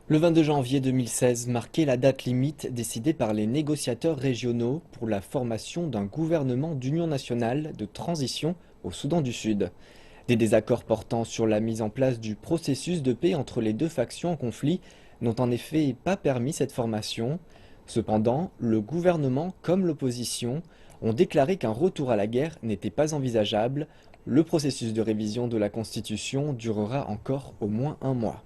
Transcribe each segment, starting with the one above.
Le 22 janvier 2016 marquait la date limite décidée par les négociateurs régionaux pour la formation d'un gouvernement d'union nationale de transition au Soudan du Sud. Des désaccords portant sur la mise en place du processus de paix entre les deux factions en conflit n'ont en effet pas permis cette formation. Cependant, le gouvernement comme l'opposition ont déclaré qu'un retour à la guerre n'était pas envisageable. Le processus de révision de la Constitution durera encore au moins un mois.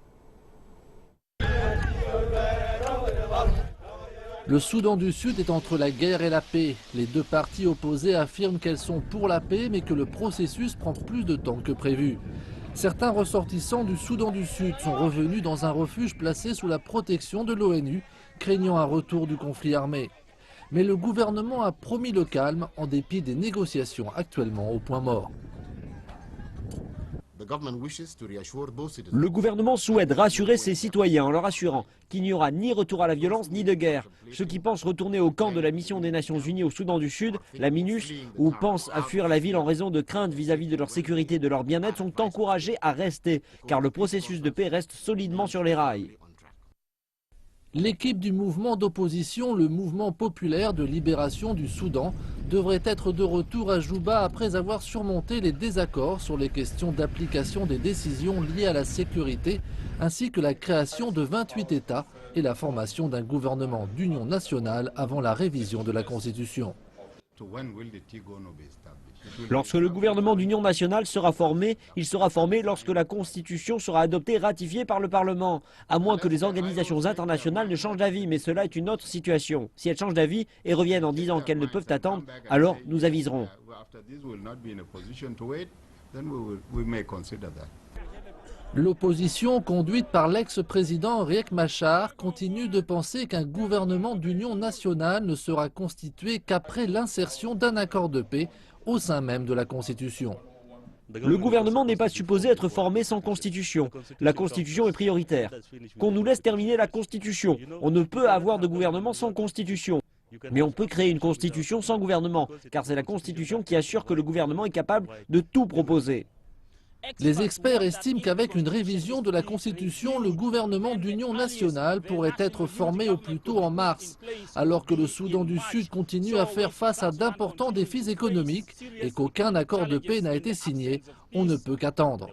Le Soudan du Sud est entre la guerre et la paix. Les deux parties opposées affirment qu'elles sont pour la paix, mais que le processus prend plus de temps que prévu. Certains ressortissants du Soudan du Sud sont revenus dans un refuge placé sous la protection de l'ONU, craignant un retour du conflit armé. Mais le gouvernement a promis le calme en dépit des négociations actuellement au point mort. Le gouvernement souhaite rassurer ses citoyens en leur assurant qu'il n'y aura ni retour à la violence ni de guerre. Ceux qui pensent retourner au camp de la mission des Nations Unies au Soudan du Sud, la MINUS, ou pensent à fuir la ville en raison de craintes vis-à-vis de leur sécurité et de leur bien-être sont encouragés à rester, car le processus de paix reste solidement sur les rails. L'équipe du mouvement d'opposition, le Mouvement populaire de libération du Soudan, devrait être de retour à Juba après avoir surmonté les désaccords sur les questions d'application des décisions liées à la sécurité, ainsi que la création de 28 États et la formation d'un gouvernement d'union nationale avant la révision de la Constitution. Lorsque le gouvernement d'union nationale sera formé, il sera formé lorsque la Constitution sera adoptée et ratifiée par le Parlement. À moins que les organisations internationales ne changent d'avis, mais cela est une autre situation. Si elles changent d'avis et reviennent en disant qu'elles ne peuvent attendre, alors nous aviserons. L'opposition conduite par l'ex-président Riek Machar continue de penser qu'un gouvernement d'union nationale ne sera constitué qu'après l'insertion d'un accord de paix au sein même de la Constitution. Le gouvernement n'est pas supposé être formé sans constitution. La constitution est prioritaire. Qu'on nous laisse terminer la constitution. On ne peut avoir de gouvernement sans constitution. Mais on peut créer une constitution sans gouvernement, car c'est la constitution qui assure que le gouvernement est capable de tout proposer. Les experts estiment qu'avec une révision de la Constitution, le gouvernement d'union nationale pourrait être formé au plus tôt en mars. Alors que le Soudan du Sud continue à faire face à d'importants défis économiques et qu'aucun accord de paix n'a été signé, on ne peut qu'attendre.